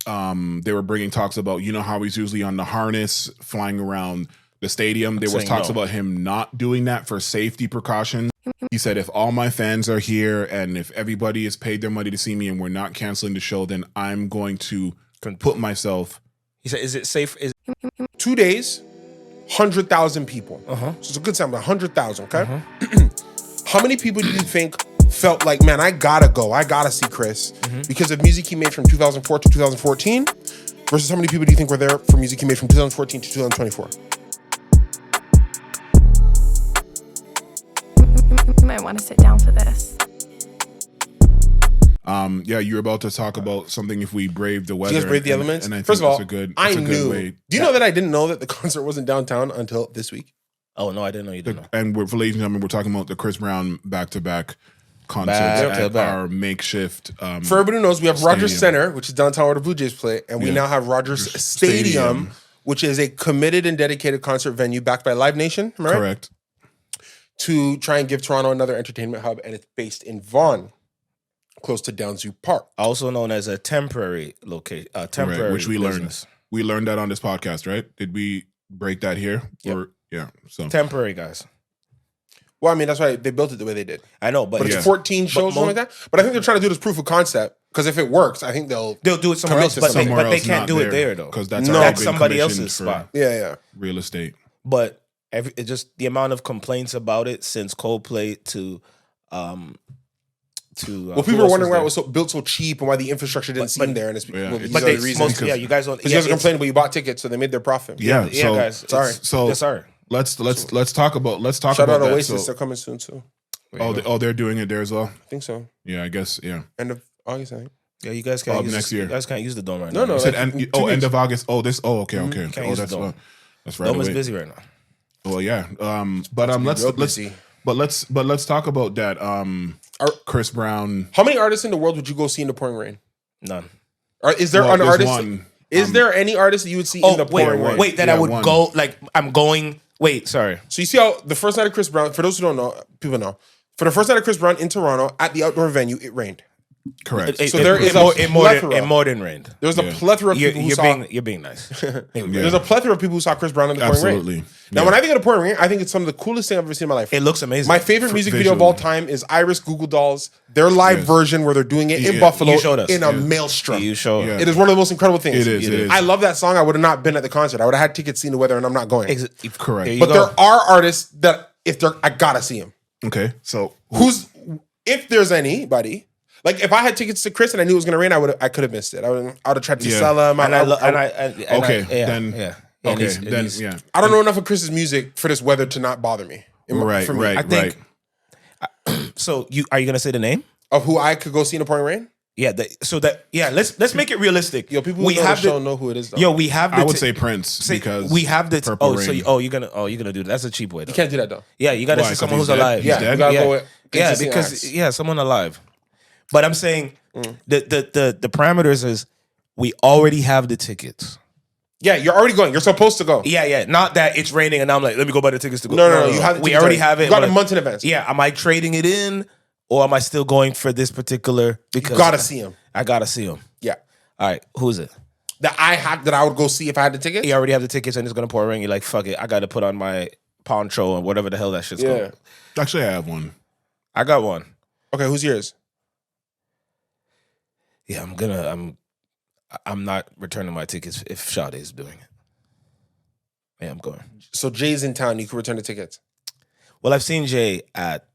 they were bringing talks about, you know how he's usually on the harness flying around the stadium. There was talks about him not doing that for safety precautions. He said, if all my fans are here and if everybody has paid their money to see me and we're not canceling the show, then I'm going to put myself. He said, is it safe? 2 days, 100,000 people. So it's a good sample, 100,000, okay? How many people do you think felt like, man, I gotta go. I gotta see Chris because of music he made from 2004 to 2014 versus how many people do you think were there for music he made from 2014 to 2024? You might want to sit down for this. Yeah, you're about to talk about something if we brave the weather. Do you guys brave the elements? And I think First of all, that's a good way. Do you know that I didn't know that the concert wasn't downtown until this week? Oh, no, I didn't know you didn't know. And for ladies and gentlemen, we're talking about the Chris Brown back-to-back concerts at our makeshift For everybody who knows, we have stadium. Rogers Center, which is downtown where the Blue Jays play, and we now have Rogers Stadium, which is a committed and dedicated concert venue backed by Live Nation, am I right? Correct. To try and give Toronto another entertainment hub, and it's based in Vaughan, close to Downsview Park. Also known as a temporary location, temporary which we business. learned. We learned that on this podcast, right? Did we break that here? Yep. So temporary, guys. Well, I mean, that's why they built it the way they did. I know, but it's 14 shows, something like that. But I think they're trying to do this proof of concept, because if it works, I think they'll do it somewhere else. But they can't do it there, though. Because that's somebody else's spot. Yeah. Real estate. But it just the amount of complaints about it since Coldplay to people are wondering why it was built so cheap and why the infrastructure didn't seem there, and it's the reasons. You guys don't. Because you guys are complaining, but you bought tickets, so they made their profit. Yeah, so, guys. Sorry. So let's talk about Shout about out that. Oasis, they're coming soon too. They're doing it there as well. I think so. Yeah, I guess. Yeah. End of August, I think. Yeah, you guys can't use next year. You guys can't use the dome right now. No. End of August. Okay. Can't use That's the dome. That's right. Dome is busy right now. Well, yeah. Let's talk about that. Chris Brown. How many artists in the world would you go see in the pouring rain? None. Is there an artist? Is there any artist that you would see in the pouring rain? Wait, that I would go. Like I'm going. Wait, sorry. So you see how the first night of Chris Brown, for those who don't know, people know. For the first night of Chris Brown in Toronto at the outdoor venue, it rained. Correct. So there is a plethora. It more than rained. There's a plethora of people who saw. You're being nice. There's a plethora of people who saw Chris Brown in the pouring rain. Absolutely. Now, when I think of the pouring rain, I think it's some of the coolest thing I've ever seen in my life. It looks amazing. My favorite music video of all time is Iris Google Dolls, their live version where they're doing it in Buffalo in a maelstrom. You showed us. It is one of the most incredible things. It is. I love that song. I would have not been at the concert. I would have had tickets seen the weather, and I'm not going. Correct. But there are artists that I gotta see them. Okay, so if there's anybody. Like if I had tickets to Chris and I knew it was gonna rain, I could have missed it. I would have tried to sell them. I don't know enough of Chris's music for this weather to not bother me. Right. I think. So are you gonna say the name of who I could go see in the pouring rain? Yeah. Let's make it realistic. Yo, people who don't know who it is. Though. We have. I would say Prince because we have the. Purple Rain. You're gonna do that. That's a cheap way. Though. You can't do that though. Yeah, you gotta see someone who's alive. Yeah, you gotta go with someone alive. But I'm saying the parameters is we already have the tickets. Yeah, you're already going. You're supposed to go. Yeah. Not that it's raining and I'm like, let me go buy the tickets to go. No. You have. We already have it. You got a month in advance. Yeah. Am I trading it in, or am I still going for this particular? Because you gotta see him. I gotta see him. Yeah. All right. Who's it? That I would go see if I had the tickets. You already have the tickets and it's gonna pour rain. You're like, fuck it. I gotta put on my poncho and whatever the hell that shit's called. Actually, I have one. I got one. Okay, who's yours? Yeah, I'm not returning my tickets if Sade is doing it. Yeah, I'm going. So Jay's in town. You can return the tickets. Well, I've seen Jay at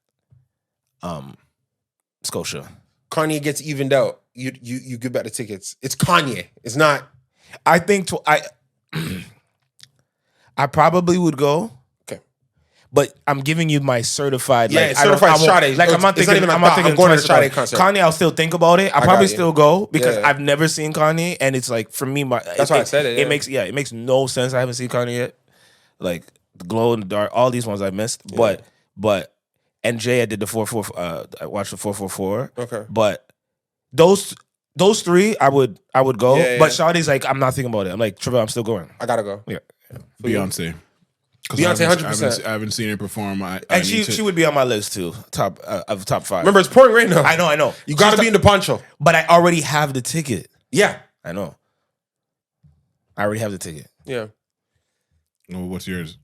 Scotia. Kanye gets evened out. You give back the tickets. It's Kanye. It's not. I think I probably would go. But I'm giving you my certified. Yeah, certified Sade. Like I'm not thinking I'm going to the Sade concert. Kanye, I'll still think about it. I'll probably still go because I've never seen Kanye, and it's like for me, that's why I said it. Yeah. It makes no sense. I haven't seen Kanye yet. Like the Glow in the Dark, all these ones I missed. Yeah. But and Jay, I did the 444. I watched the 444. Okay. But those three, I would go. Yeah. But Sade's like, I'm not thinking about it. I'm like, Trevor, I'm still going. I gotta go. Yeah. Beyonce. Beyonce, 100%. I haven't seen her perform. And she would be on my list too, top 5. Remember, it's pouring rain now. I know. You got to be in the poncho. But I already have the ticket. Yeah, I know. I already have the ticket. Yeah. Well, what's yours?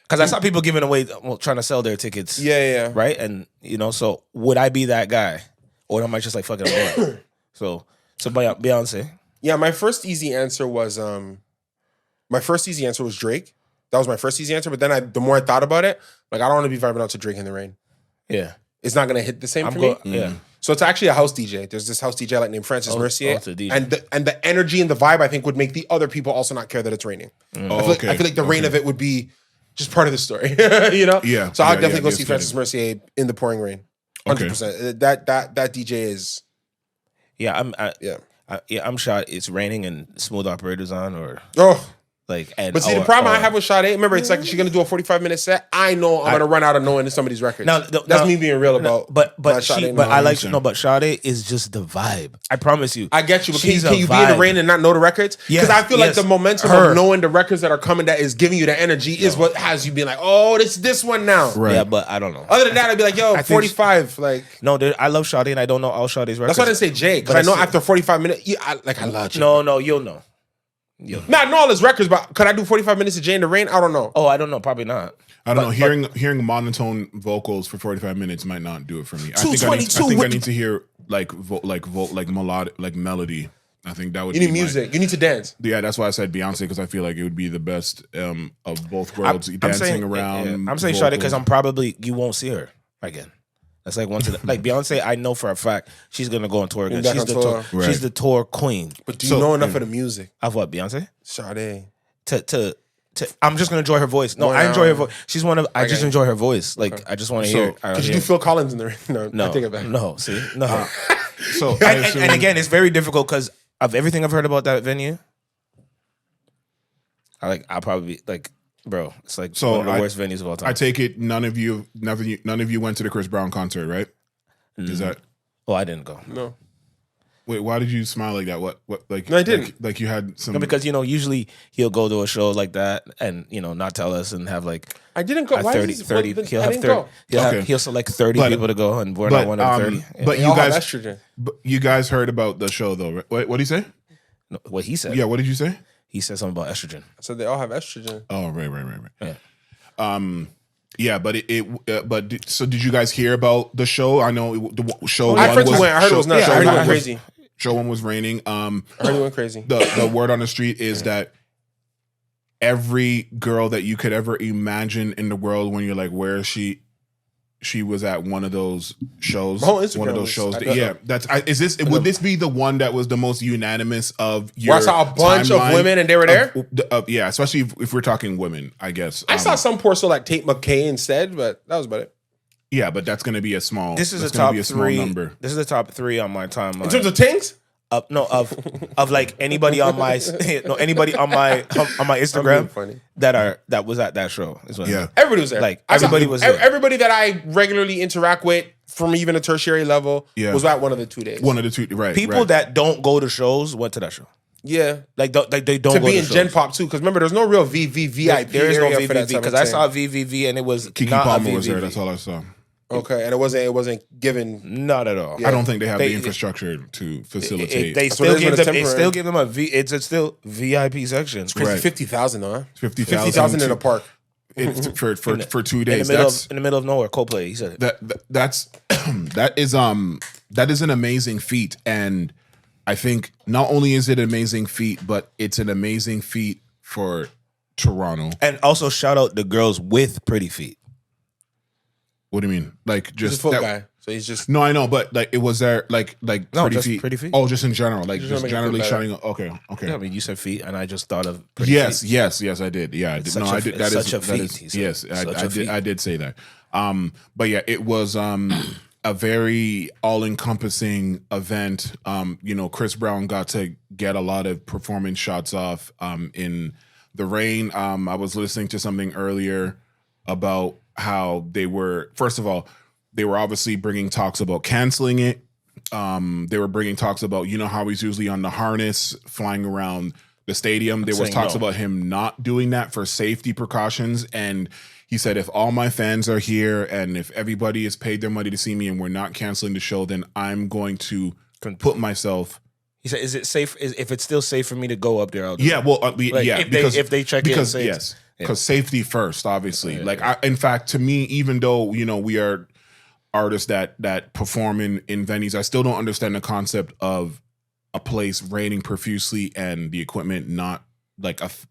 Because I saw people giving away, trying to sell their tickets. Yeah. Right? And, so would I be that guy? Or am I just like, fucking I'm So Beyonce. Yeah, my first easy answer was Drake. That was my first easy answer. But then the more I thought about it, like, I don't want to be vibing out to Drake in the rain. Yeah. It's not going to hit the same for me. Yeah. So it's actually a house DJ. There's this house DJ named Francis Mercier. it's a DJ. And the energy and the vibe, I think, would make the other people also not care that it's raining. I feel like the rain of it would be just part of the story. you know? Yeah. So I'll definitely go see Francis Mercier in the pouring rain. 100%. That DJ is... Yeah, I'm shot. It's raining and Smooth Operator's on or... Oh... But see, the problem I have with Sade, remember, it's like she's gonna do a 45-minute set. I know I'm gonna run out of knowing somebody's records. That's me being real about. But Sade is just the vibe. I promise you. I get you. But can you be in the rain and not know the records? Because I feel like the momentum of knowing the records that are coming that is giving you the energy is what has you being like, oh, it's this one now. Right. Yeah, but I don't know. Other than that, I'd be like, yo, 45. No, dude, I love Sade and I don't know all Sade's records. That's why I didn't say Jay because I know after 45 minutes, I love Jay. No, you'll know. Not know all his records, but could I do 45 minutes of Jay in the rain? I don't know. Oh, I don't know. Probably not. I don't know. Hearing monotone vocals for 45 minutes might not do it for me. I think I need to hear melody. I think that would. You need music. You need to dance. Yeah, that's why I said Beyonce because I feel like it would be the best of both worlds. Dancing around. Yeah. I'm saying Sade because you won't see her again. That's like like Beyonce. I know for a fact she's gonna go on tour again. She's the tour queen. But do you know enough of the music of what Beyonce? Sade. To I'm just gonna enjoy her voice. No, I enjoy her voice. She's one of. I just enjoy her voice. Like I just want to hear. Could you do Phil Collins in there? No, I take it back. No, see, no. So and again, it's very difficult because of everything I've heard about that venue. I'll probably like. Bro, it's like one of the worst venues of all time. I take it none of you went to the Chris Brown concert, right? Is that? Oh, I didn't go. No. Wait, why did you smile like that? What? Like? No, I didn't. Like you had some. No, because usually he'll go to a show like that and not tell us and have like. I didn't go. 30. He'll have 30. He'll select 30 people to go, and we're not one of the 30. But you guys, estrogen. You guys heard about the show though, right? What did he say? No, what he said. Yeah, what did you say? He said something about estrogen. So they all have estrogen. Oh, right. Yeah. Yeah, but so did you guys hear about the show? I know the show. I heard it was nuts. I heard it went crazy. Show one was raining. I heard it went crazy. The word on the street is that every girl that you could ever imagine in the world, when you're like, where is she? She was at one of those shows. One of those shows. Would this be the one that was the most unanimous of your? Where I saw a bunch of women and they were there. Yeah, especially if we're talking women, I guess. I saw some poor soul like Tate McKay instead, but that was about it. Yeah, but that's going to be a small. This is a top 3 number. This is the top 3 on my timeline in terms of things. Of like anybody on my Instagram that was at that show. Yeah, everybody was there. Like everybody was there. Everybody that I regularly interact with from even a tertiary level was at one of the 2 days. One of the 2, right? People that don't go to shows went to that show. Yeah, like they don't to go be to in shows. Gen Pop too. Because remember, there's no real VIP. There is no VVV because I saw VVV and it was Kiki not Palmer a was there. That's all I saw. Okay, and it wasn't given. Not at all. I don't think they have the infrastructure to facilitate. They still give them a V. It's still VIP section. It's crazy. 50,000 though. 50,000 in a park. For 2 days. In the middle of nowhere. Coldplay. He said it. That is an amazing feat, and I think not only is it an amazing feat, but it's an amazing feat for Toronto. And also shout out the girls with pretty feet. What do you mean? Like just he's a foot guy, so he's just no. I know, but like it was there, like no, pretty feet. Oh, just in general, like just generally shouting. Okay. Yeah, I mean, you said feet, and I just thought of pretty yes, feet. yes, I did. Yeah, I did. No, I did. That is such a feat. Yes, I did say that. But yeah, it was a very all-encompassing event. Chris Brown got to get a lot of performance shots off in the rain. I was listening to something earlier about how they were, first of all, they were obviously bringing talks about canceling it. They were bringing talks about, how he's usually on the harness flying around the stadium. There was talks about him not doing that for safety precautions. And he said, if all my fans are here and if everybody has paid their money to see me and we're not canceling the show, then I'm going to put myself He said, "Is it safe? If it's still safe for me to go up there, I'll do Yeah, it." well, if they check in, say yes, because safety first, obviously. Yeah. In fact, to me, even though we are artists that perform in venues, I still don't understand the concept of a place raining profusely and the equipment not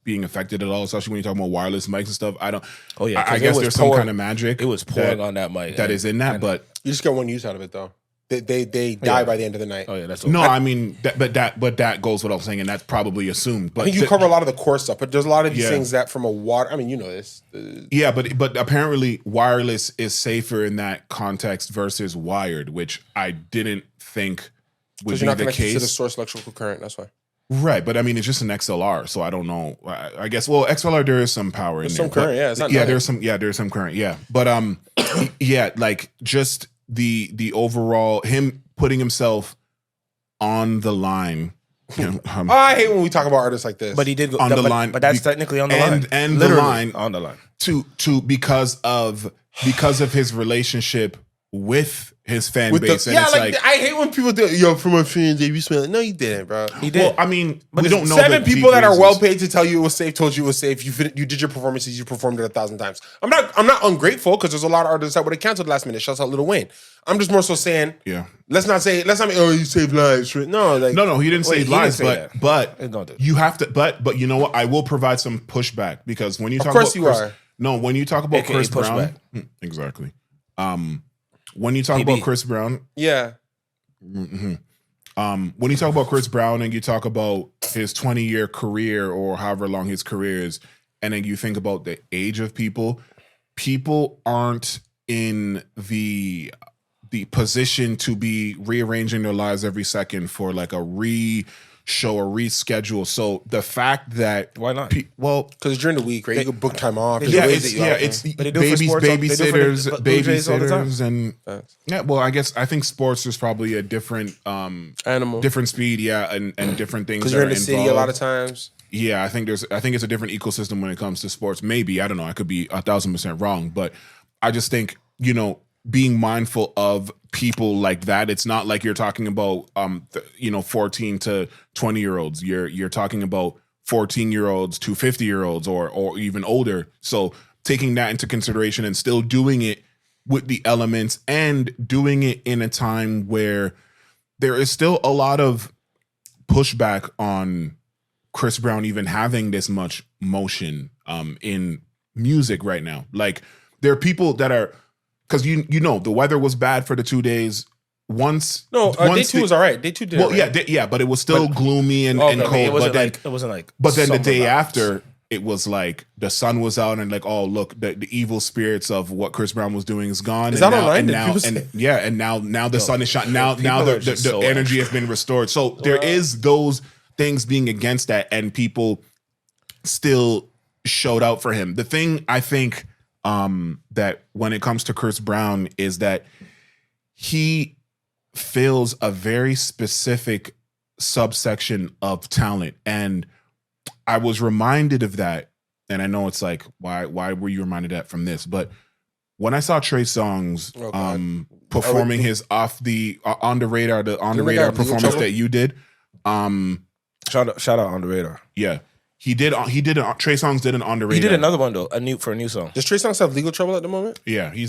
being affected at all, especially when you're talking about wireless mics and stuff. I don't. Oh yeah, I guess there's some kind of magic. It was pouring on that mic that is in that, but you just get one use out of it though. They die by the end of the night. Oh yeah, that's no. I mean, that goes without saying, and that's probably assumed. But I think you cover a lot of the core stuff, but there's a lot of these Yeah. things that from a water. I mean, you know this. Yeah, but apparently wireless is safer in that context versus wired, which I didn't think would Because be you're not the connected to the case. source electrical current. That's why. Right, but I mean, it's just an XLR, so I don't know. I guess XLR there is some power There's in some there. current, yeah. It's not Yeah, nothing. there's some current, yeah. But yeah, like just the overall him putting himself on the line. I hate when we talk about artists like this. But he did On the line, but that's technically on the line, and literally the line on the line. to because of his relationship with his fan with base, the, and yeah, it's like I hate when people do. Yo, from my fans, you smell it. No, you didn't, bro. He did. well, I mean, But we don't know Seven the people deep that are well reasons. paid to tell you it was safe told you it was safe. You did your performances. You performed it 1,000 times. I'm not ungrateful because there's a lot of artists that would have canceled last minute. Shouts out Lil Wayne. I'm just more so saying. Yeah. Let's not make, oh, you saved lives. No, like No, he didn't Wait, save he lives, didn't say that. but He don't do it. you have to. But you know what? I will provide some pushback because when you talk course about you are. No, when you talk about AKA Chris Brown, pushback. exactly. When you talk PB. about Chris Brown, yeah. when you talk about Chris Brown and you talk about his 20-year career or however long his career is, and then you think about the age of people aren't in the position to be rearranging their lives every second for like a re-show or reschedule. So the fact that Why not? Because during the week, right? You can book time off. There's yeah, ways that you it's But they do it for sports, they do it for the Blue Jays all the time. babysitters, and Facts. yeah. Well, I think sports is probably a different animal. different speed, yeah, and different things. Because that you're in are the city a lot of involved. times. Yeah, I think it's a different ecosystem when it comes to sports. Maybe, I don't know. I could be 1,000% wrong, but I just think, being mindful of people like that. It's not like you're talking about 14 to 20-year-olds. You're talking about 14-year-olds to 50-year-olds or even older. So taking that into consideration and still doing it with the elements and doing it in a time where there is still a lot of pushback on Chris Brown even having this much motion in music right now. Like there are people that are, because the weather was bad for the 2 days. Once day two was all right. Day two did. Well, all right. yeah, but it was still gloomy and Okay, cold. It wasn't But then the summer day vibes. after, it was like the sun was out and like, oh look, the evil spirits of what Chris Brown was doing is gone. Is and that now, online? and Did now, people say- and now the sun is shining. Now people the are just the so energy has been restored. So there is those things being against that, and people still showed out for him. The thing I think that when it comes to Chris Brown is that he fills a very specific subsection of talent, and I was reminded of that. And I know it's like, why were you reminded of that from this? But when I saw Trey Songz Oh, God. performing his on the radar Didn't they performance have legal trouble? that you did, Shout out on the radar. yeah, he did. Trey Songz did an on the radar. He did another one though, for a new song. Does Trey Songz have legal trouble at the moment? Yeah, he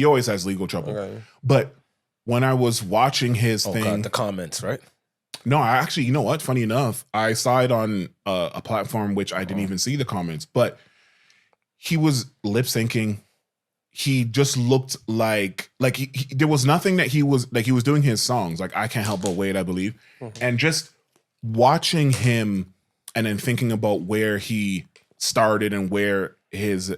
always has legal trouble. Okay. But when I was watching his Oh thing, god, the comments, right? no, I actually, you know what? Funny enough, I saw it on a platform which I didn't even see the comments, but he was lip syncing. He just looked like there was nothing that he was doing his songs like I Can't Help But Wait, I believe, and just watching him and then thinking about where he started and where his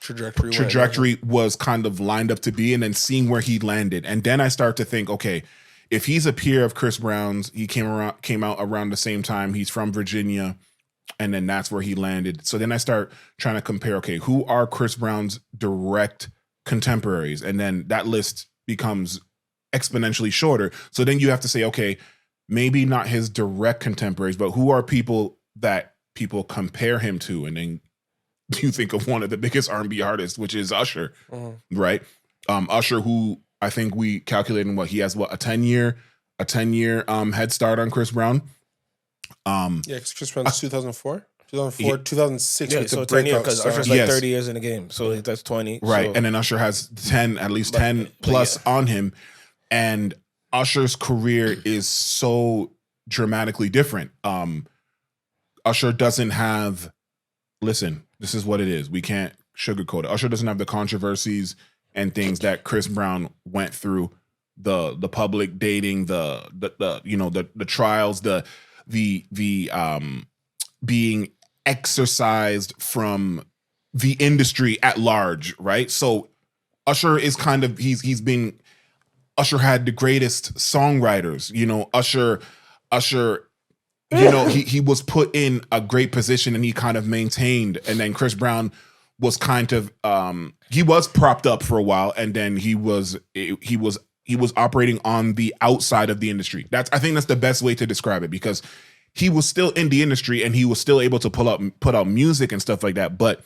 trajectory was kind of lined up to be, and then seeing where he landed, and then I start to think, okay, if he's a peer of Chris Brown's, he came out around the same time. He's from Virginia, and then that's where he landed. So then I start trying to compare, okay, who are Chris Brown's direct contemporaries? And then that list becomes exponentially shorter. So then you have to say, okay, maybe not his direct contemporaries, but who are people that people compare him to? And then you think of one of the biggest R&B artists, which is Usher, right? Usher, who I think we calculated he has a 10-year a 10-year head start on Chris Brown. Yeah, because Chris Brown's 2004? 2004, Yeah. 2006 Yeah, with so the 10 years breakout because star. Usher's like Yes. 30 years in the game, so that's 20. Right. So. And then Usher has at least 10 plus on him. And Usher's career is so dramatically different. Usher doesn't have, listen, this is what it is. We can't sugarcoat it. Usher doesn't have the controversies and things that Chris Brown went through, the public dating, the trials, the being exercised from the industry at large, right? So Usher is kind of Usher had the greatest songwriters, Usher, he was put in a great position and he kind of maintained. And then Chris Brown was kind of he was propped up for a while, and then he was operating on the outside of the industry. I think that's the best way to describe it, because he was still in the industry and he was still able to put out music and stuff like that. But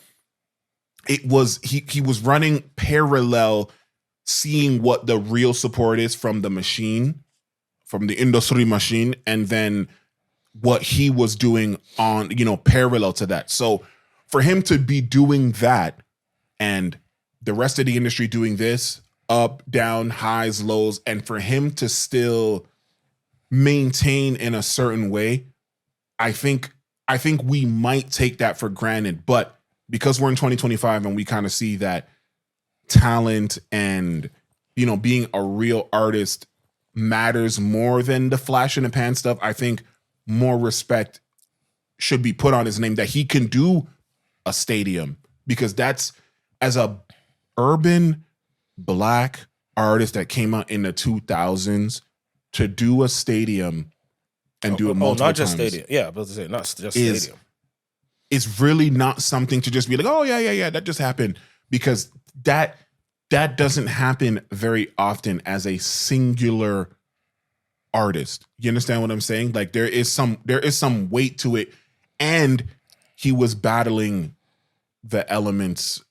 it was he was running parallel, seeing what the real support is from the machine, from the industry machine, and then what he was doing on, parallel to that. So for him to be doing that and the rest of the industry doing this, up, down, highs, lows, and for him to still maintain in a certain way, I think we might take that for granted. But because we're in 2025 and we kind of see that talent and, being a real artist matters more than the flash in the pan stuff, I think more respect should be put on his name, that he can do a stadium, because that's, as a urban Black artist that came out in the 2000s, to do a stadium and do it multiple not just times. stadium. Yeah, I was about to say not just stadium. It's really not something to just be like, oh yeah, that just happened, because that doesn't happen very often as a singular artist. You understand what I'm saying? Like there is some weight to it, and he was battling the elements,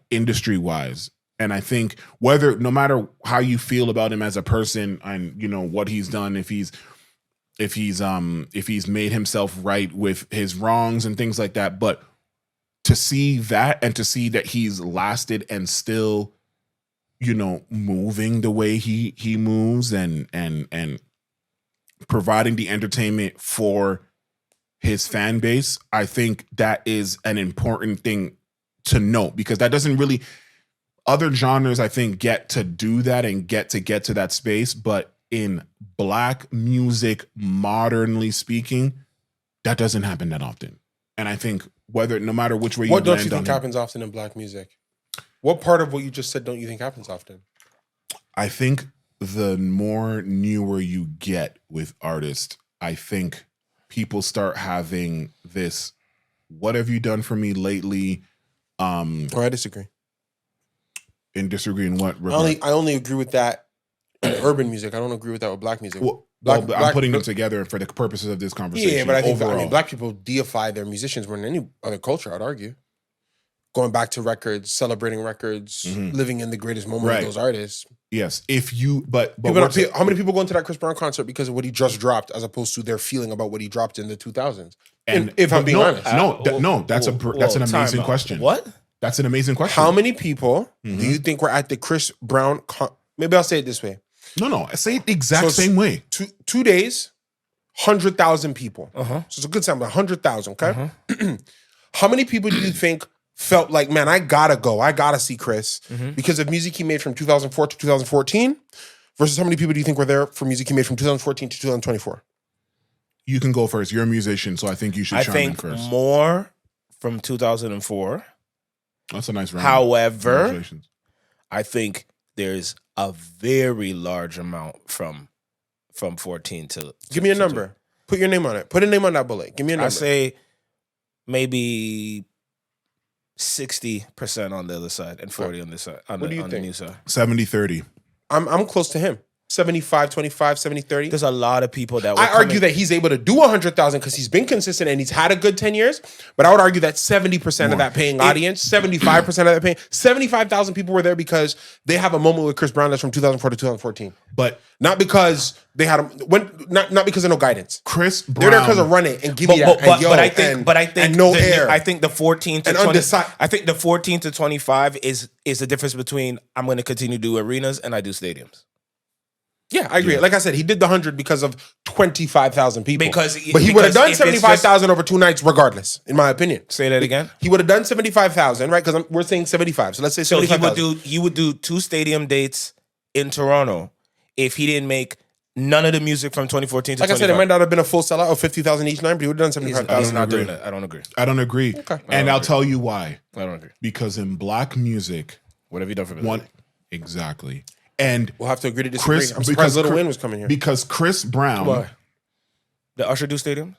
industry wise. And I think no matter how you feel about him as a person and what he's done, if he's made himself right with his wrongs and things like that, but to see that and to see that he's lasted and still, moving the way he moves and providing the entertainment for his fan base, I think that is an important thing to note, because that doesn't really, other genres I think get to do that and get to that space, but in Black music, modernly speaking, that doesn't happen that often. And I think no matter which way you land on, what don't you think happens often in Black music? What part of what you just said don't you think happens often? I think the more newer you get with artists, I think people start having this, what have you done for me lately? Or I disagree. And disagree in what regard? I only agree with that in urban music. I don't agree with that with Black music. I'm putting them together for the purposes of this conversation. Yeah, but I think overall, Black people deify their musicians more than any other culture, I'd argue. Going back to records, celebrating records, living in the greatest moment of those artists. Yes, if you, but how many people go into that Chris Brown concert because of what he just dropped, as opposed to their feeling about what he dropped in the 2000s? And if I'm being honest, that's an amazing question. What? That's an amazing question. How many people do you think were at the Chris Brown? Maybe I'll say it this way. No, say it the exact same way. 2 days, 100,000 people. So it's a good sample, 100,000. Okay. How many people do you think felt like, man, I gotta see Chris because of music he made from 2004 to 2014, versus how many people do you think were there for music he made from 2014 to 2024? You can go first. You're a musician, so I think you should chime in first. I think more from 2004. That's a nice round. However, I think there's a very large amount from 14 to. Give me a number. Put your name on it. Put a name on that bullet. Give me a number. I say maybe 60% on the other side and 40 on this side. On What do you on think? the new side. 70-30. I'm close to him. 75, 25, 70, 30. There's a lot of people that I argue that he's able to do 100,000 because he's been consistent and he's had a good 10 years. But I would argue that 70% of that paying audience, 75% of that paying, 75,000 people were there because they have a moment with Chris Brown that's from 2004 to 2014. But not because they had not because of no guidance. Chris Brown, they're there because of Run It and Give Me That. But I think no air. I think the 14 to and 20. undecided. I think the 14 to 25 is the difference between I'm going to continue to do arenas and I do stadiums. Yeah, I agree. Yeah. Like I said, he did the 100 because of 25,000 people. But he would have because done if it's 75,000 over 2 nights regardless, in my opinion. Say that again. He would have done 75,000, right? Because we're saying 75. So let's say So 75,000. he would do 2 stadium dates in Toronto if he didn't make none of the music from 2014 to Like 25. I said, it might not have been a full sellout of 50,000 each night, but he would have done 75,000. He's not doing that. I don't agree. I don't agree. Okay. And I'll tell you why. I don't agree. Because in black music, What have you done for me? exactly. And We'll have to agree to disagree. Chris, I'm surprised Lil Wayne was coming here. Because Chris Brown, Why? The Usher do stadium?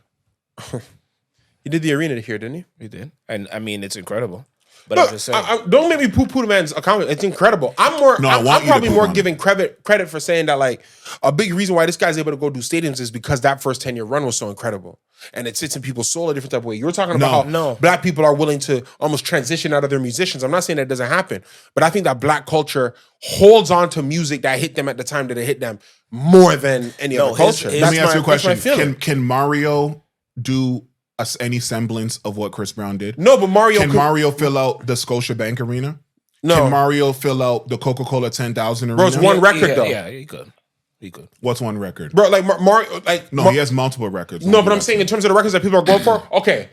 He did the arena here, didn't he? He did. And I mean, it's incredible. But Look, I'm just saying. don't make me poo-poo the man's account. It's incredible. I'm probably more giving credit for saying that like a big reason why this guy's able to go do stadiums is because that first 10-year run was so incredible. And it sits in people's soul a different type of way. You were talking about how black people are willing to almost transition out of their musicians. I'm not saying that doesn't happen, but I think that black culture holds on to music that hit them at the time that it hit them more than any other culture. Let me ask you a question. Can Mario do any semblance of what Chris Brown did? No, but Mario Can Mario fill out the Scotiabank Arena? No. Can Mario fill out the Coca-Cola 10,000 Arena? Bro, it's one record though. Yeah, he could. He could. What's one record? Bro, like Mario, like No, he has multiple records. No, but I'm saying in terms of the records that people are going for, okay.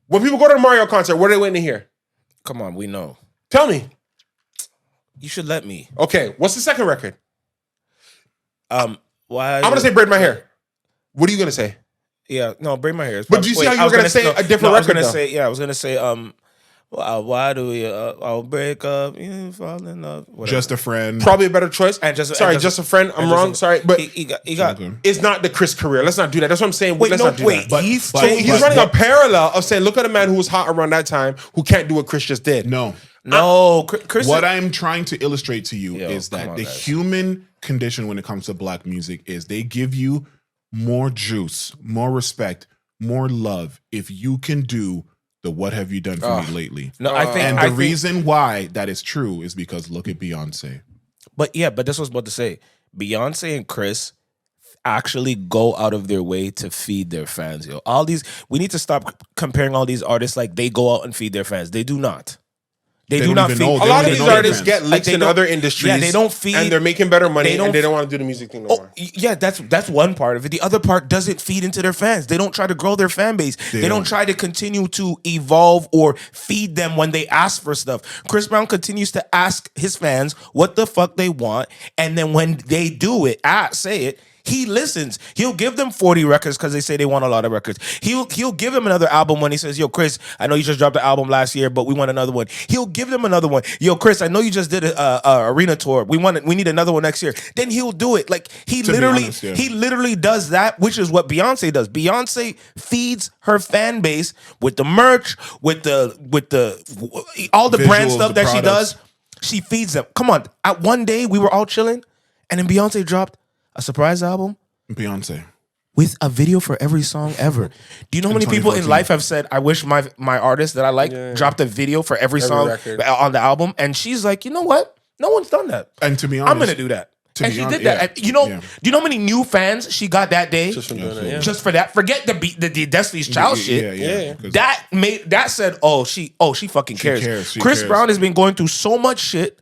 When people go to the Mario concert, what are they waiting to hear? Come on, we know. Tell me. You should let me. Okay, what's the second record? Why? I'm gonna say Braid My Hair. What are you gonna say? Yeah, no, Braid My Hair. But do you see how you were gonna say a different record? I was gonna say, why do we? I'll break up, you fall in love. Whatever. Just a Friend. Probably a better choice. And just a friend. I'm wrong. Sorry, but he got. it's not the Chris career. Let's not do that. That's what I'm saying. Wait, Let's no, not do wait. that. He's running a parallel of saying, look at a man who was hot around that time who can't do what Chris just did. No. Chris. What I'm trying to illustrate to you is come that on, the guys. human condition when it comes to black music is they give you more juice, more respect, more love if you can do the what have you done for me lately. No, I think, and the reason why that is true is because look at Beyonce. But this was what I was about to say. Beyonce and Chris actually go out of their way to feed their fans. We need to stop comparing all these artists like they go out and feed their fans. They do not. They do not feed. A lot of these artists get licks in other industries. Yeah, they don't feed, and they're making better money, and they don't want to do the music thing no more. Yeah, that's one part of it. The other part doesn't feed into their fans. They don't try to grow their fan base. They don't try to continue to evolve or feed them when they ask for stuff. Chris Brown continues to ask his fans what the fuck they want, and then when they do it, say it. He listens. He'll give them 40 records because they say they want a lot of records. He'll give him another album when he says, yo, Chris, I know you just dropped an album last year, but we want another one. He'll give them another one. Yo, Chris, I know you just did a arena tour. We need another one next year. Then he'll do it. Like he literally does that, which is what Beyonce does. Beyonce feeds her fan base with the merch, with the all the brand stuff that she does. She feeds them. Come on. At one day we were all chilling, and then Beyonce dropped a surprise album? Beyonce. With a video for every song ever. Do you know how many people in life have said, I wish my artist that I like dropped a video for every song on the album? And she's like, you know what? No one's done that. And to be honest, I'm going to do that. And she did that. Do you know how many new fans she got that day? Just for that. Forget the Destiny's Child shit. Yeah. That said, she fucking cares. She Chris cares. Brown has been going through so much shit,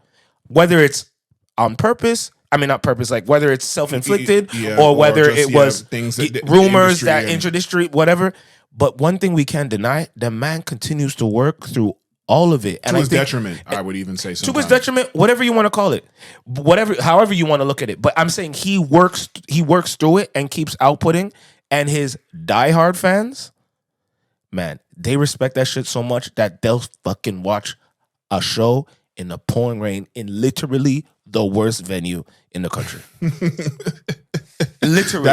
whether it's on purpose, I mean, not purpose, like whether it's self-inflicted or whether it was things rumors that industry, whatever. But one thing we can't deny, the man continues to work through all of it. And to his detriment, I would even say sometimes. To his detriment, whatever you want to call it. However you want to look at it. But I'm saying he works through it and keeps outputting. And his diehard fans, man, they respect that shit so much that they'll fucking watch a show in the pouring rain in literally the worst venue in the country. Literally.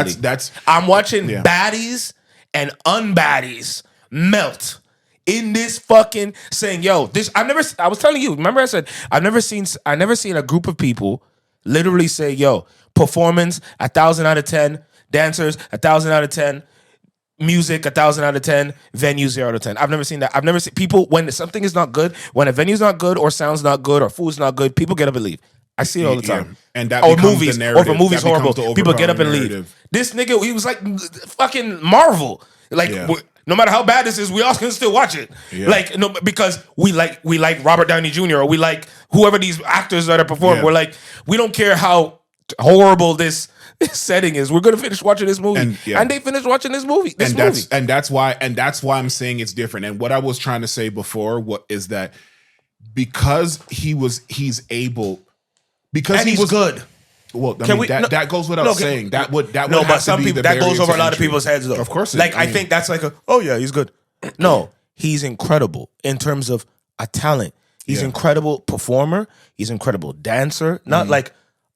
I'm watching baddies and unbaddies melt in this fucking saying, yo, I was telling you, remember I said, I've never seen a group of people literally say, yo, Performance, 1,000 out of 10. Dancers, 1,000 out of 10. Music, 1,000 out of 10. Venue, 0 out of 10. I've never seen that. I've never seen people, when something is not good, when a venue's not good or sound's not good or food's not good, people get up and leave. I see it all the time. And that or becomes movies, the narrative. or if a movie's That becomes horrible, the people get up and overpowering leave. narrative. This nigga, he was like fucking Marvel. Like, no matter how bad this is, we all can still watch it. Yeah. Like, no, because we like Robert Downey Jr. or we like whoever these actors that are performing. Yeah. We're like, we don't care how horrible this setting is. We're gonna finish watching this movie, and they finished watching this movie. That's why I'm saying it's different. And what I was trying to say before is that because he's able, because and he was was good. Well, that goes without saying. That would no, but some people that goes over a lot of people's heads though. Of course, I think that's like oh yeah, he's good. No, he's incredible in terms of a talent. He's incredible performer. He's incredible dancer. Not like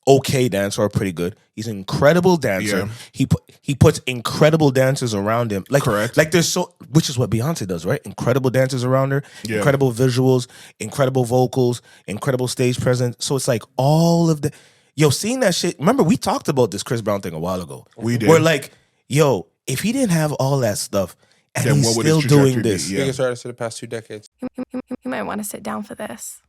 okay dancer or pretty good. He's an incredible dancer. Yeah. He puts incredible dancers around him. Like, correct. Like there's which is what Beyonce does, right? Incredible dancers around her, incredible visuals, incredible vocals, incredible stage presence. So it's like all of the seeing that shit. Remember, we talked about this Chris Brown thing a while ago. We did. We're like, if he didn't have all that stuff and then he's still doing this. Biggest artist of the past 2 decades. You might want to sit down for this.